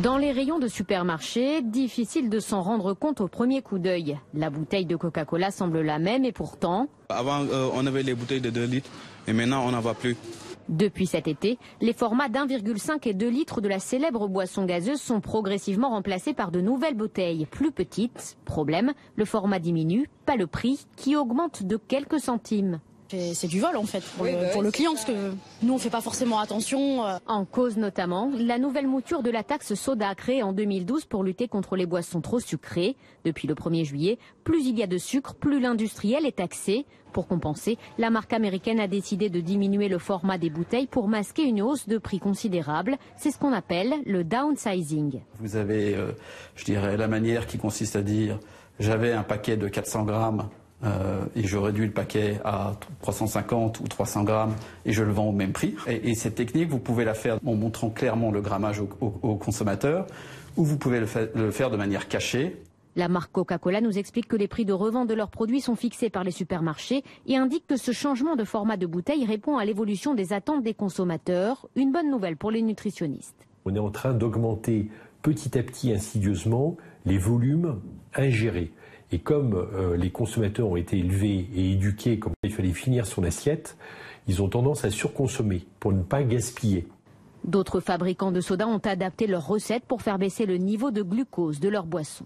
Dans les rayons de supermarché, difficile de s'en rendre compte au premier coup d'œil. La bouteille de Coca-Cola semble la même et pourtant... Avant, on avait les bouteilles de 2 litres et maintenant, on n'en voit plus. Depuis cet été, les formats d'1,5 et 2 litres de la célèbre boisson gazeuse sont progressivement remplacés par de nouvelles bouteilles plus petites. Problème, le format diminue, pas le prix qui augmente de quelques centimes. C'est du vol en fait pour le client parce que nous on fait pas forcément attention. En cause notamment la nouvelle mouture de la taxe soda créée en 2012 pour lutter contre les boissons trop sucrées. Depuis le 1er juillet, plus il y a de sucre, plus l'industriel est taxé. Pour compenser, la marque américaine a décidé de diminuer le format des bouteilles pour masquer une hausse de prix considérable. C'est ce qu'on appelle le downsizing. Vous avez, je dirais, la manière qui consiste à dire j'avais un paquet de 400 grammes. Et je réduis le paquet à 350 ou 300 grammes et je le vends au même prix. Et cette technique, vous pouvez la faire en montrant clairement le grammage au consommateur ou vous pouvez le faire de manière cachée. La marque Coca-Cola nous explique que les prix de revente de leurs produits sont fixés par les supermarchés et indique que ce changement de format de bouteille répond à l'évolution des attentes des consommateurs. Une bonne nouvelle pour les nutritionnistes. On est en train d'augmenter petit à petit, insidieusement, les volumes ingérés. Et comme les consommateurs ont été élevés et éduqués comme il fallait finir son assiette, ils ont tendance à surconsommer pour ne pas gaspiller. D'autres fabricants de soda ont adapté leurs recettes pour faire baisser le niveau de glucose de leurs boissons.